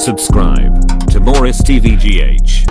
Subscribe to Morris TVGH.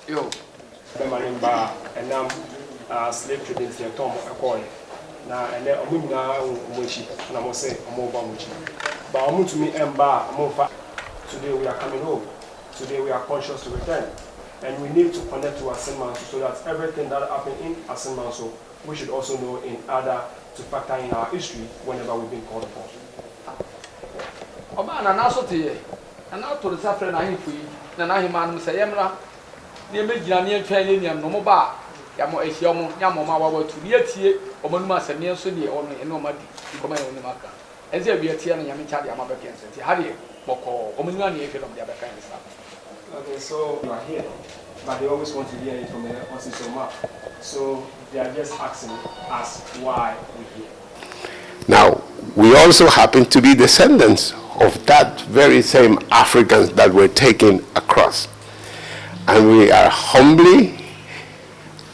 Yo, Bemalimba, and now slave trading here, Tom, a coin. Now, and then Muchi, and I must say, a mobile Muchi. But I'm to me and bar, more. Today we are coming home. Today we are conscious to return. And we need to connect to Assin Manso so that everything that happened in Assin Manso, we should also know in order to factor in our history whenever we've been called upon. Oh man, and also to and now to the suffering I free, and I man say, Yamra, near Median training, no bar, Yamo Esiamo, Yamoma, to be a tea, or Monumas and near Sunday only in Nomadi, to come on the market. As there be a tea and Yamicha, Yamabakan, Hadi, Moko, Omunani, if you don't have a kind of stuff. Okay, so you are here, but they always want to hear it from the ancestral map. So they are just asking us why we're here. Now, we also happen to be descendants of that very same Africans that were taken across. And we are humbly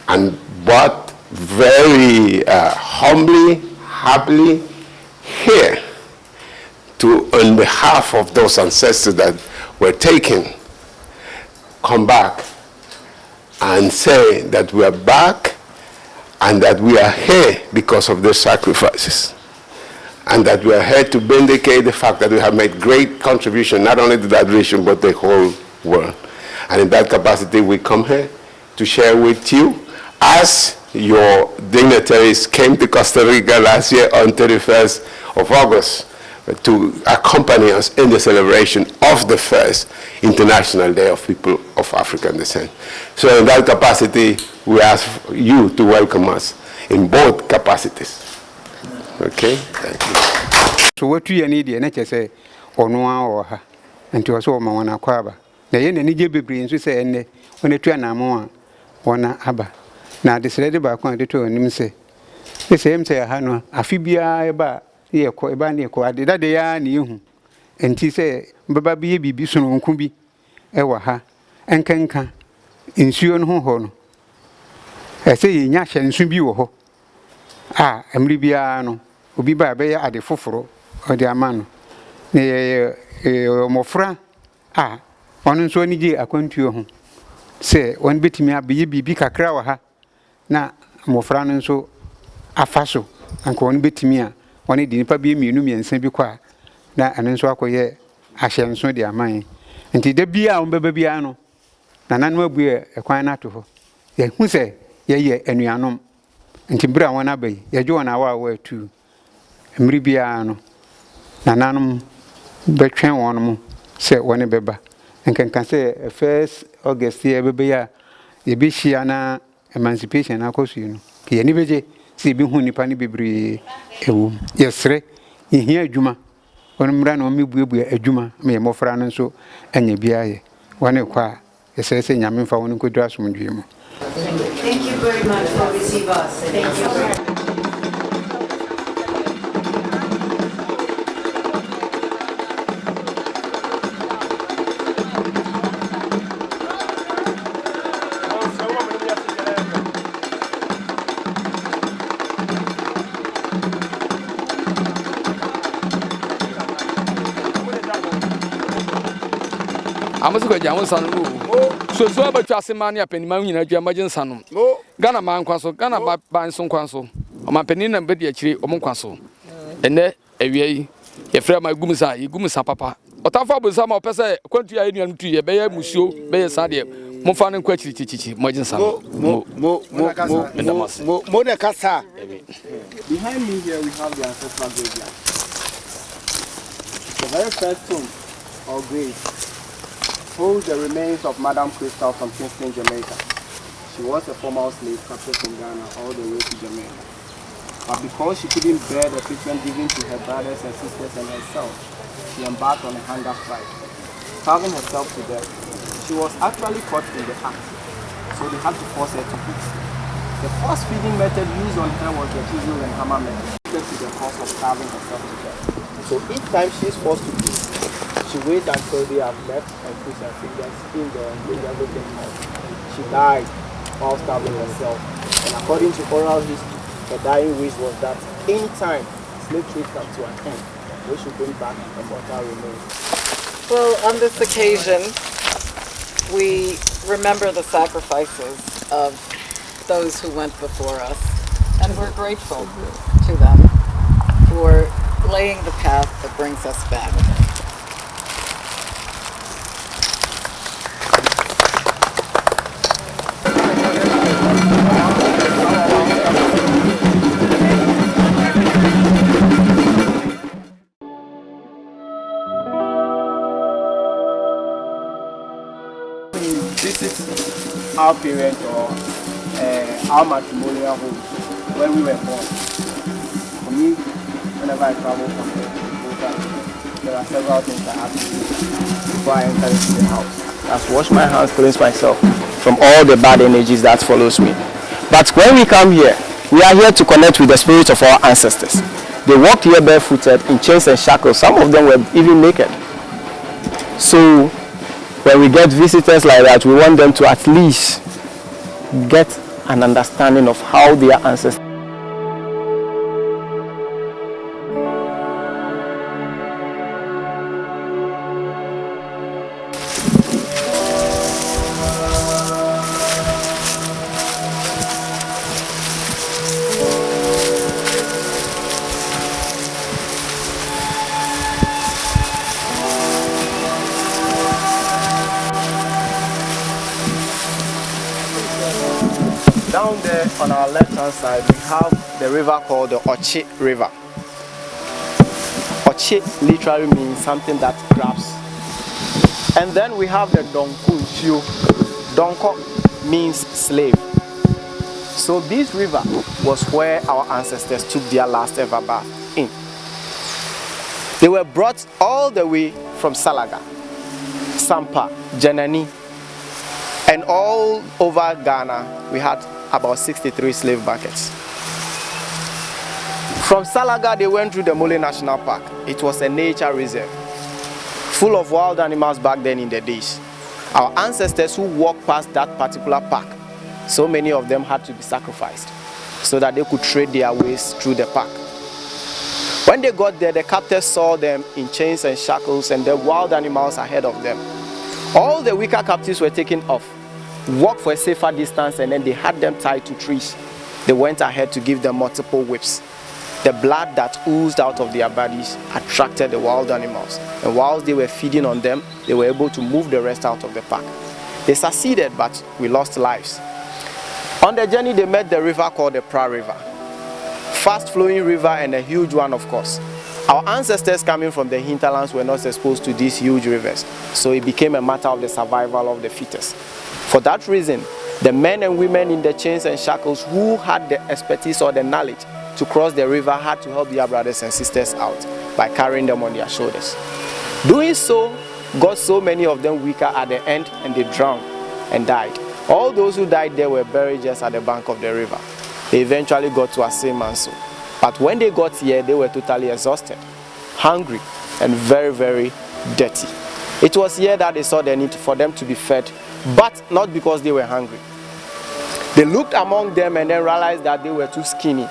and but very humbly, happily here to, on behalf of those ancestors that were taken, come back and say that we are back and that we are here because of their sacrifices. And that we are here to vindicate the fact that we have made great contribution, not only to that region, but the whole world. And in that capacity, we come here to share with you, as your dignitaries came to Costa Rica last year on 31st of August to accompany us in the celebration of the first International Day of People of African Descent. So in that capacity, we ask you to welcome us in both capacities. Okay, thank you. So what we need the nature say Onwa or her and to us all Mawana Quaba. The end any jibby so say and when a train are one abba. Now decided by quantity to him say the same say a hano, a fibia eba, ye ko ebani ko ade that they are new. And he say, Baba be soon kumbi, ewa ha, and canka, in Sion Hono. I say, Yash and Subi ho. Ah, Emlibiano, Ubi Babe at the Foforo, or the Amano. Mofra, ah, one so any day I come to your home. Say, one bit me up be big a crow, na Mofran and so a faso, and one bit me, one didn't be me, and send be quiet. Na anenso akoye ahyenso de aman nti de bia on bebabiano na nanwa bue ekwan na to ho ye hu se ye anuanom nti bra won abai ye jo na wa atu emri bia no na nanom betwen won se woni beba nkenka se 1st August ye bebe ya ye bi hia na emancipation akosu no ke ye ni beje se bi hu nipa ni bebre ewu yesre yehia adwuma on mra no mi buebu adwuma me mofra no so anya biaye wone kwa yesese nyame mfa won kodu asomdwe mu. Thank you very much for receiving us. Thank you. I'm going to go son. So about Assin Mania Penman in a German son. Ghana man Quasso, Ghana by some Quasso, or my penina and Betty, or Monquasso. ene ewie ye frɛ ma gumisa papa otafa bosa ma opese kwantu ya enuanu tu ye be ya musuo be ya sade mo fa ne kwa chichichi mo jinsa mo de kasa. Behind me here we have the ancestral graveyard. The very first tomb or grave holds the remains of Madame Crystal from Kingston, Jamaica. She was a former slave captured from Ghana all the way to Jamaica. But because she couldn't bear the treatment given to her brothers and sisters and herself, she embarked on a hunger strike, starving herself to death. She was actually caught in the act, so they had to force her to eat. The force feeding method used on her was the chisel and hammer method, to the cause of starving herself to death. So each time she is forced to eat, she waits until they have left and puts her fingers in the everything mouth. She died while starving herself. And according to oral history, her dying wish was that any time slave trade comes to an end, we should bring back the mortal remains. Well, on this occasion, we remember the sacrifices of those who went before us, and we're grateful to them for laying the path that brings us back. Visit our parents or our matrimonial home where we were born. For me, whenever I travel from here to Costa, there are several things I have to do before I enter into the house. That's wash my hands, cleanse myself from all the bad energies that follows me. But when we come here, we are here to connect with the spirits of our ancestors. They walked here barefooted in chains and shackles. Some of them were even naked. So when we get visitors like that, we want them to at least get an understanding of how their ancestors. Down there on our left hand side, we have the river called the Ochi River. Ochi literally means something that grabs. And then we have the Donko. Donko means slave. So this river was where our ancestors took their last ever bath in. They were brought all the way from Salaga, Sampa, Janani, and all over Ghana. We had about 63 slave buckets. From Salaga, they went through the Mole National Park. It was a nature reserve, full of wild animals back then in the days. Our ancestors who walked past that particular park, so many of them had to be sacrificed so that they could trade their ways through the park. When they got there, the captors saw them in chains and shackles and the wild animals ahead of them. All the weaker captives were taken off, walked for a safer distance, and then they had them tied to trees. They went ahead to give them multiple whips. The blood that oozed out of their bodies attracted the wild animals, and whilst they were feeding on them, they were able to move the rest out of the pack. They succeeded, but we lost lives. On the journey, they met the river called the Prez River. Fast-flowing river and a huge one, of course. Our ancestors coming from the hinterlands were not exposed to these huge rivers, so it became a matter of the survival of the fittest. For that reason, the men and women in the chains and shackles who had the expertise or the knowledge to cross the river had to help their brothers and sisters out by carrying them on their shoulders. Doing so got so many of them weaker at the end, and they drowned and died. All those who died there were buried just at the bank of the river. They eventually got to Assin Manso. But when they got here, they were totally exhausted, hungry, and very, very dirty. It was here that they saw the need for them to be fed, but not because they were hungry. They looked among them and then realized that they were too skinny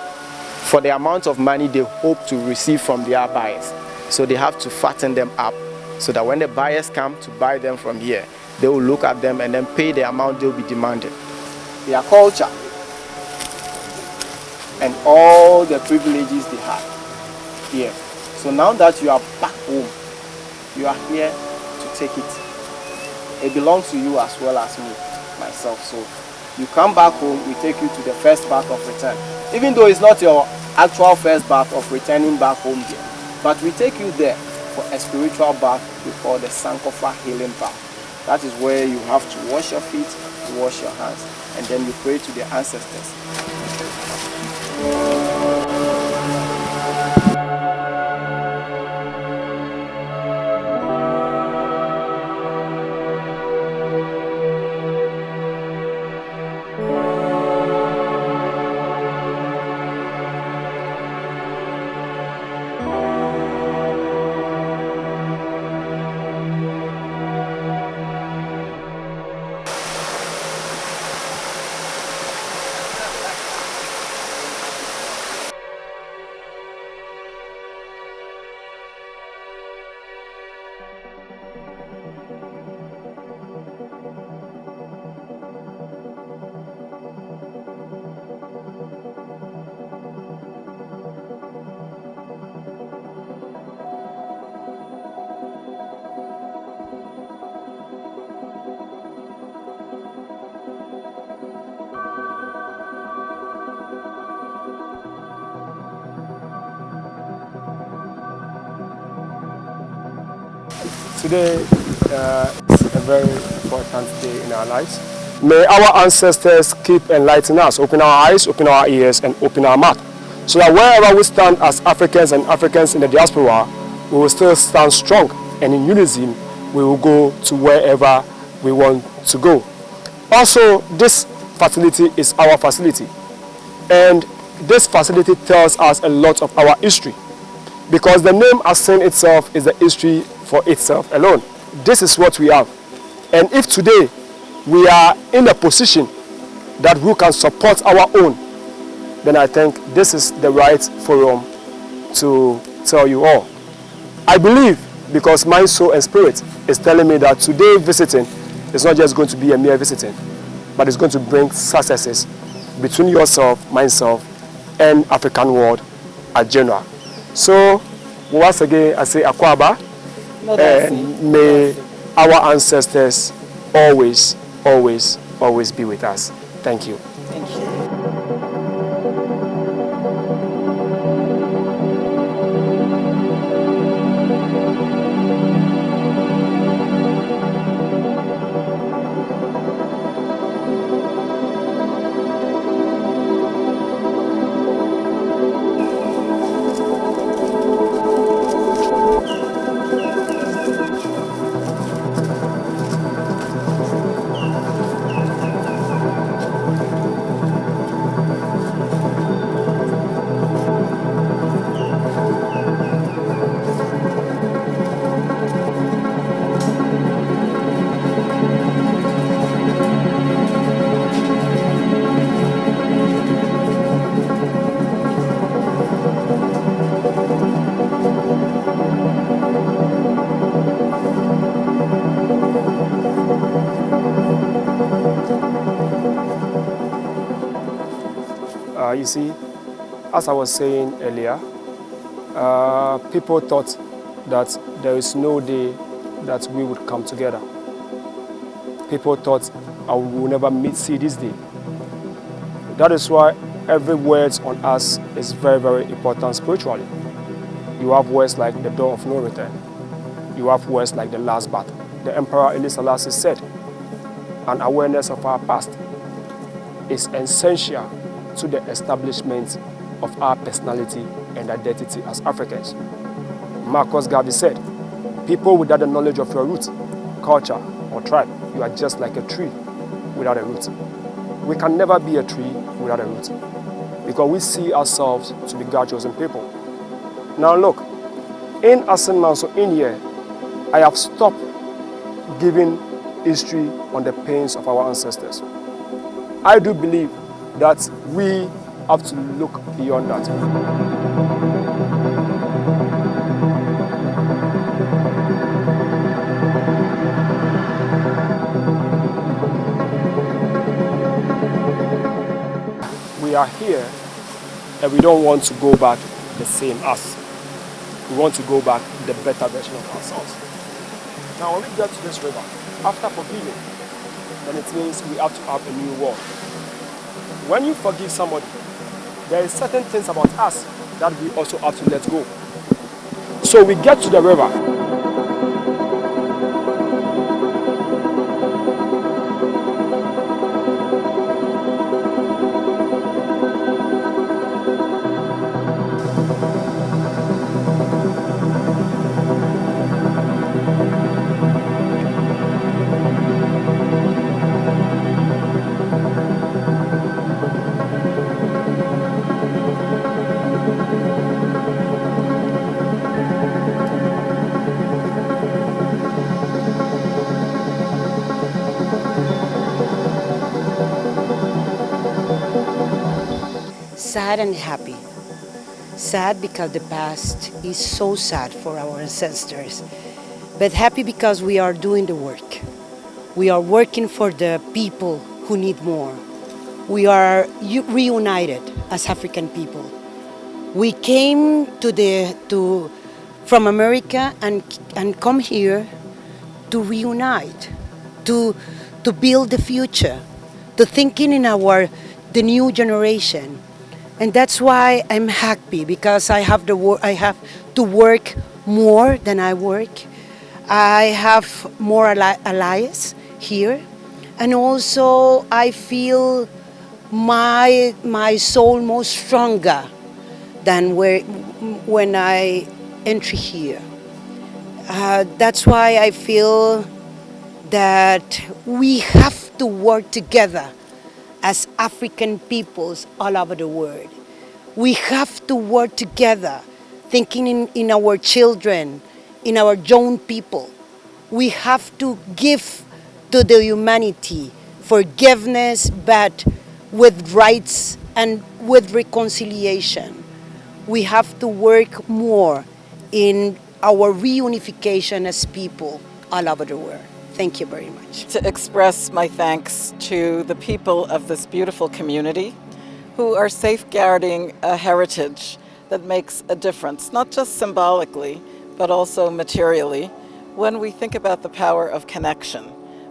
for the amount of money they hoped to receive from their buyers. So they have to fatten them up so that when the buyers come to buy them from here, they will look at them and then pay the amount they'll be demanding. Their culture and all the privileges they had here. So now that you are back home, you are here to take it. It belongs to you as well as me, myself. So you come back home, we take you to the first bath of return. Even though it's not your actual first bath of returning back home here, but we take you there for a spiritual bath we call the Sankofa healing bath. That is where you have to wash your feet, wash your hands, and then you pray to the ancestors. Today is a very important day in our lives. May our ancestors keep enlightening us, open our eyes, open our ears, and open our mouth, so that wherever we stand as Africans and Africans in the diaspora, we will still stand strong, and in unison, we will go to wherever we want to go. Also, this facility is our facility, and this facility tells us a lot of our history, because the name Assin itself is the history for itself alone. This is what we have. And if today we are in a position that we can support our own, then I think this is the right forum to tell you all. I believe, because mind, soul, and spirit is telling me that today visiting is not just going to be a mere visiting, but it's going to bring successes between yourself, myself, and African world at general. So once again, I say Akwaba, and may our ancestors always, always, always be with us. Thank you. Thank you. You see, as I was saying earlier, people thought that there is no day that we would come together. People thought I will never see this day. That is why every word on us is very, very important spiritually. You have words like the door of no return. You have words like the last battle. The Emperor Haile Selassie said, an awareness of our past is essential to the establishment of our personality and identity as Africans. Marcus Garvey said, people without the knowledge of your root, culture, or tribe, you are just like a tree without a root. We can never be a tree without a root, because we see ourselves to be God's chosen people. Now look, in Assin Manso in here, I have stopped giving history on the pains of our ancestors. I do believe that we have to look beyond that. We are here and we don't want to go back the same as. we want to go back to the better version of ourselves. Now, when we get to this river, after forgiving, then it means we have to have a new world. When you forgive somebody, there is certain things about us that we also have to let go. So we get to the river. Sad and happy. Sad because the past is so sad for our ancestors, but happy because we are doing the work. We are working for the people who need more. We are reunited as African people. We came from America and come here to reunite, to build the future, to thinking in the new generation. And that's why I'm happy, because I have to work more than I work. I have more allies here, and also I feel my soul more stronger than when I enter here. That's why I feel that we have to work together as African peoples all over the world. We have to work together, thinking in our children, in our young people. We have to give to the humanity forgiveness, but with rights and with reconciliation. We have to work more in our reunification as people all over the world. Thank you very much. To express my thanks to the people of this beautiful community who are safeguarding a heritage that makes a difference, not just symbolically, but also materially, when we think about the power of connection,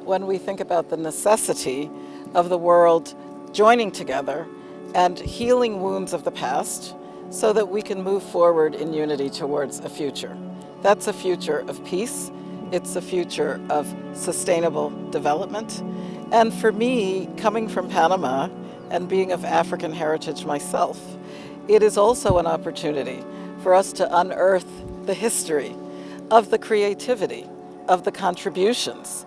when we think about the necessity of the world joining together and healing wounds of the past so that we can move forward in unity towards a future. That's a future of peace. It's a future of sustainable development. And for me, coming from Panama and being of African heritage myself, it is also an opportunity for us to unearth the history of the creativity, of the contributions,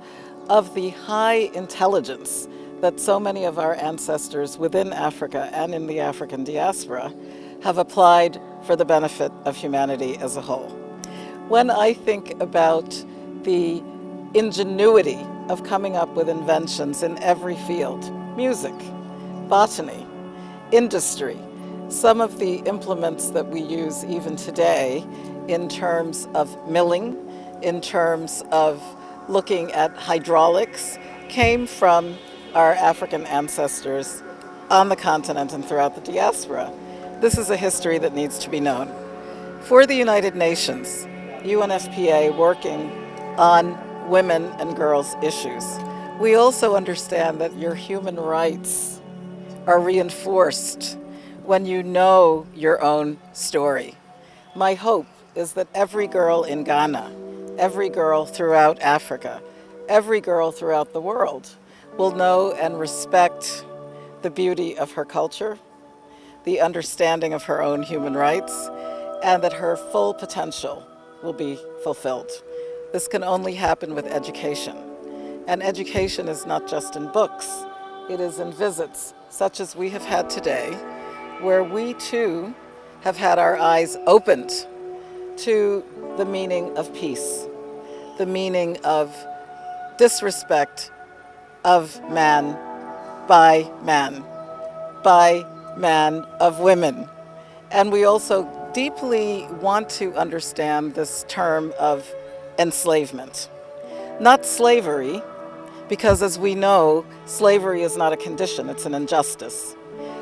of the high intelligence that so many of our ancestors within Africa and in the African diaspora have applied for the benefit of humanity as a whole. When I think about the ingenuity of coming up with inventions in every field, music, botany, industry, some of the implements that we use even today in terms of milling, in terms of looking at hydraulics, came from our African ancestors on the continent and throughout the diaspora. This is a history that needs to be known. For the United Nations, UNFPA working on women and girls issues, we also understand that your human rights are reinforced when you know your own story. My hope is that every girl in Ghana, every girl throughout Africa, every girl throughout the world will know and respect the beauty of her culture, the understanding of her own human rights, and that her full potential will be fulfilled. This can only happen with education. And education is not just in books, it is in visits such as we have had today, where we too have had our eyes opened to the meaning of peace, the meaning of disrespect of man by man of women. And we also deeply want to understand this term of enslavement. Not slavery, because as we know, slavery is not a condition, it's an injustice.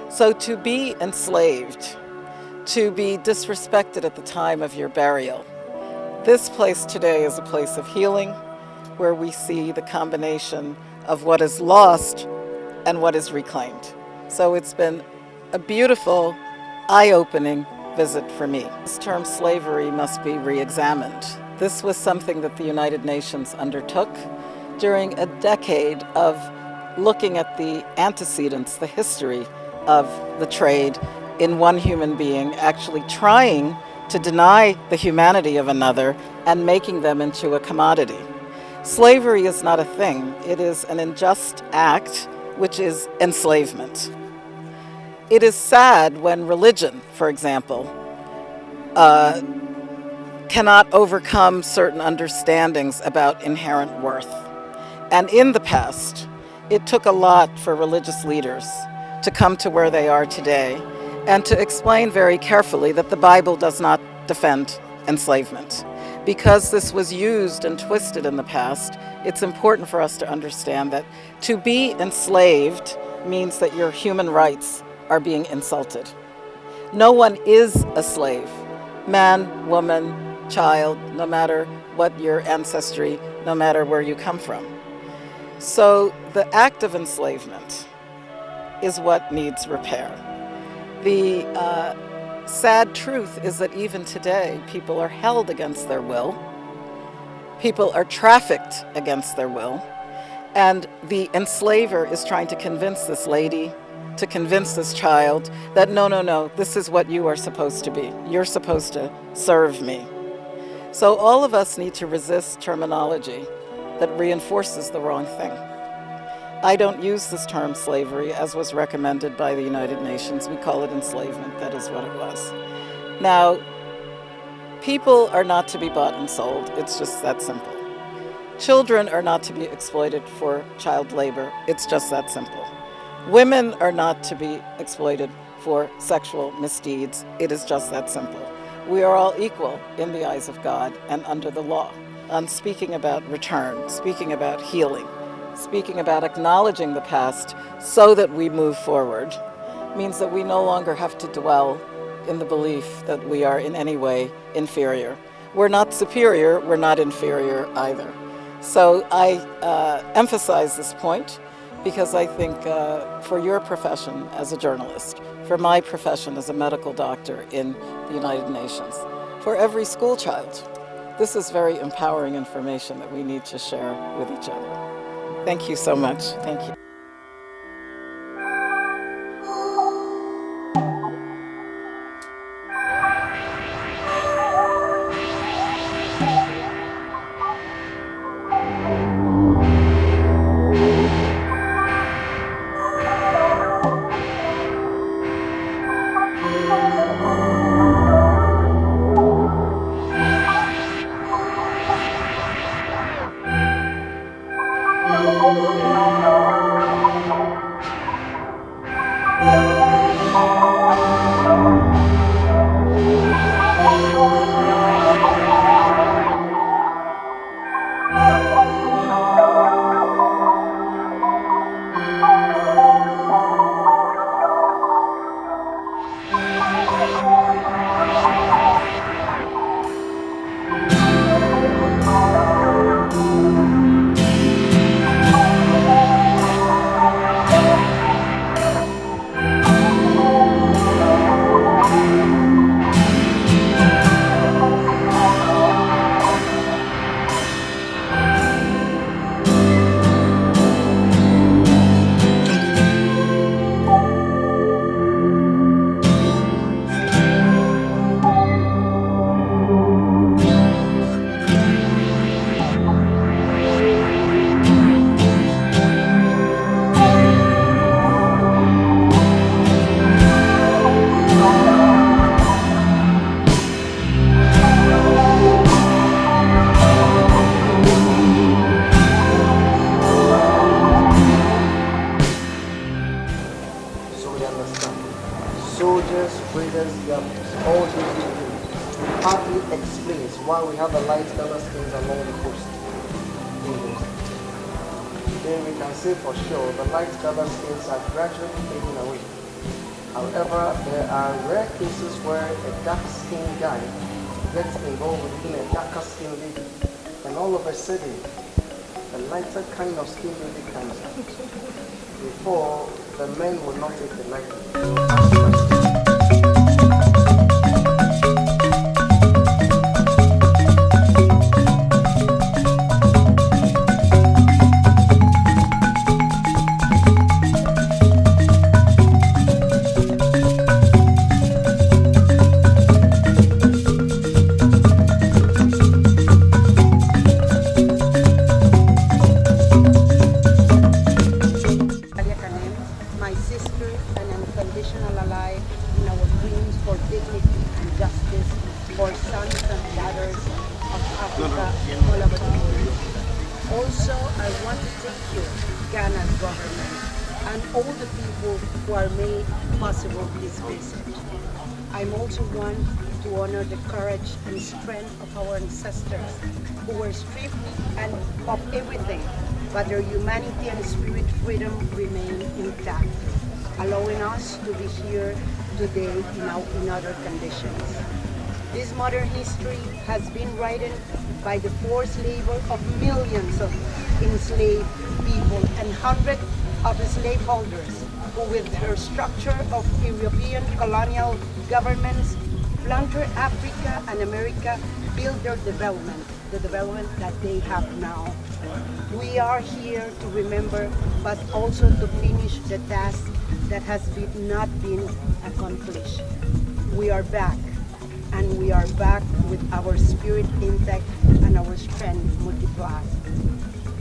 So to be enslaved, to be disrespected at the time of your burial. This place today is a place of healing, where we see the combination of what is lost and what is reclaimed. So it's been a beautiful, eye-opening visit for me. This term slavery must be re-examined. This was something that the United Nations undertook during a decade of looking at the antecedents, the history of the trade in one human being, actually trying to deny the humanity of another and making them into a commodity. Slavery is not a thing. It is an unjust act, which is enslavement. It is sad when religion, for example, cannot overcome certain understandings about inherent worth. And in the past, it took a lot for religious leaders to come to where they are today and to explain very carefully that the Bible does not defend enslavement. Because this was used and twisted in the past, it's important for us to understand that to be enslaved means that your human rights are being insulted. No one is a slave. Man, woman, child, no matter what your ancestry, no matter where you come from. So the act of enslavement is what needs repair. The sad truth is that even today, people are held against their will. People are trafficked against their will. And the enslaver is trying to convince this lady, to convince this child that no, this is what you are supposed to be. You're supposed to serve me. So all of us need to resist terminology that reinforces the wrong thing. I don't use this term slavery as was recommended by the United Nations. We call it enslavement. That is what it was. Now, people are not to be bought and sold. It's just that simple. Children are not to be exploited for child labor. It's just that simple. Women are not to be exploited for sexual misdeeds. It is just that simple. We are all equal in the eyes of God and under the law. On speaking about return, speaking about healing, speaking about acknowledging the past so that we move forward, means that we no longer have to dwell in the belief that we are in any way inferior. We're not superior, we're not inferior either. So I emphasize this point because I think for your profession as a journalist, for my profession as a medical doctor in the United Nations, for every school child, this is very empowering information that we need to share with each other. Thank you so much. Thank you. Soldiers, traders, gamblers, all these people hardly explains why we have the light color skins along the coast. Then we can say for sure the light color skins are gradually fading away. However, there are rare cases where a dark-skinned guy gets involved with a darker-skinned lady, and all of a sudden, a lighter kind of skin lady comes out. Before, the men would not take the lightly. My sister, and unconditional ally in our dreams for dignity and justice for sons and daughters of Africa all over the world. Also, I want to thank you, Ghana's government, and all the people who are made possible this visit. I'm also one to honor the courage and strength of our ancestors who were stripped and of everything, but their humanity and spirit freedom remain intact, allowing us to be here today in other conditions. This modern history has been written by the forced labor of millions of enslaved people and hundreds of slaveholders who, with their structure of European colonial governments, plundered Africa and America, built their development, the development that they have now. We are here to remember, but also to finish the task that has not been accomplished. We are back, and we are back with our spirit intact and our strength multiplied.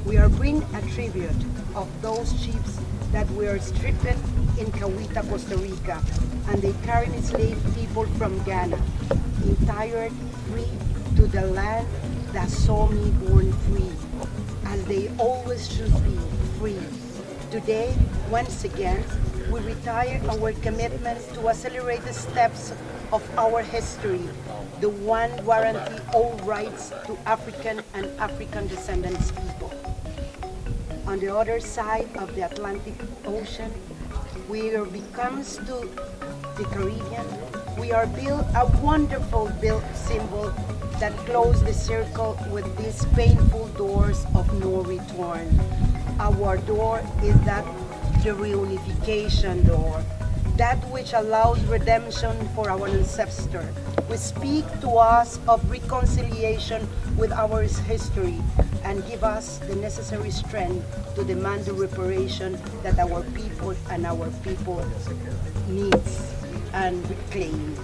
We are bringing a tribute of those chiefs that were stripped in Cawita, Costa Rica, and they carried enslaved people from Ghana, entire free to the land that saw me born free, as they always should be free. Today, once again, we retire our commitment to accelerate the steps of our history, the one guarantee all rights to African and African descendants people. On the other side of the Atlantic Ocean, where it comes to the Caribbean, we are built a wonderful built symbol that close the circle with these painful doors of no return. Our door is that the reunification door, that which allows redemption for our ancestor. We speak to us of reconciliation with our history and give us the necessary strength to demand the reparation that our people needs and reclaim.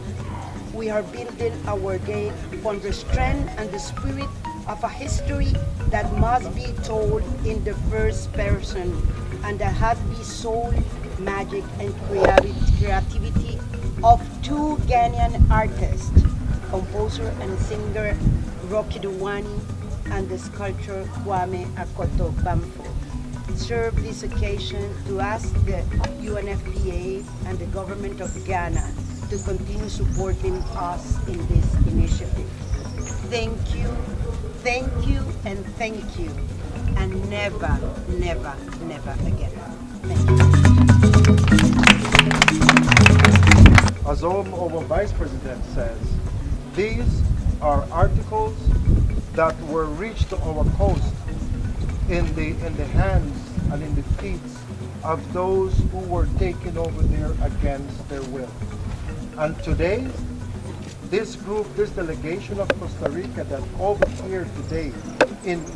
We are building our day from the strength and the spirit of a history that must be told in the first person and that has the soul, magic, and creativity of two Ghanaian artists, composer and singer Rocky Duwani and the sculptor Kwame Akoto Bamfo. Serve this occasion to ask the UNFPA and the government of Ghana to continue supporting us in this initiative. Thank you, and thank you, and never, never, never again. Thank you. As our Vice President says, these are articles that were reached to our coast in the hands and in the feet of those who were taken over there against their will. And today, this group, this delegation of Costa Rica that over here today,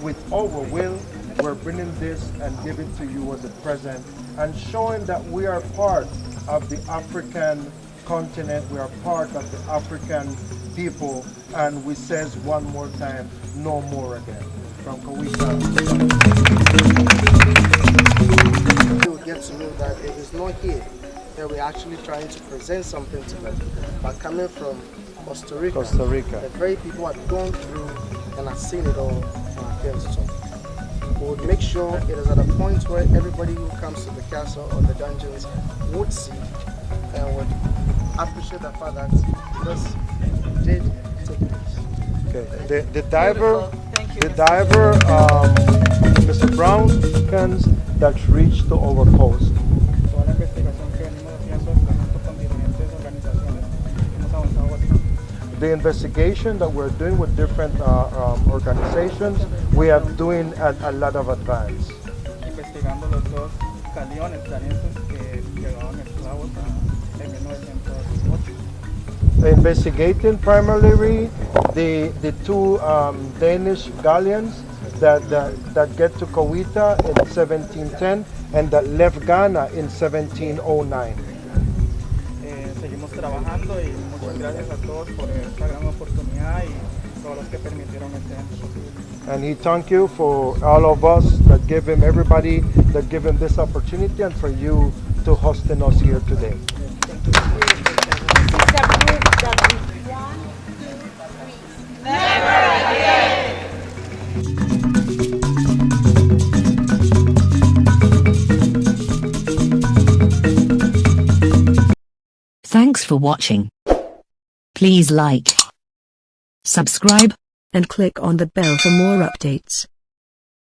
with our will, we're bringing this and giving to you as a present and showing that we are part of the African continent, we are part of the African people, and we says one more time, no more again. From Kawisa. You will get to know that it is not here that we're actually trying to present something to them, but coming from Costa Rica, the very people who have gone through and have seen it all and have felt it all. We would make sure it is at a point where everybody who comes to the castle or the dungeons would see and would appreciate the fact that this did take place. Okay. The diver, Mr. Brown, that reached to our coast. the investigation that we're doing with different organizations, we are doing a lot of advance. Investigando los dos galeones daneses que llevaban esclavos en 1908. Investigating primarily the two Danish galleons that get to Coweta in 1710 and that left Ghana in 1709. Seguimos trabajando y muchas gracias a todos por esta gran oportunidad y todos los que permitieron este evento posible. And he thank you for all of us that give him, everybody that give him this opportunity, and for you to hosting us here today. Thanks for watching. Please like, subscribe, and click on the bell for more updates.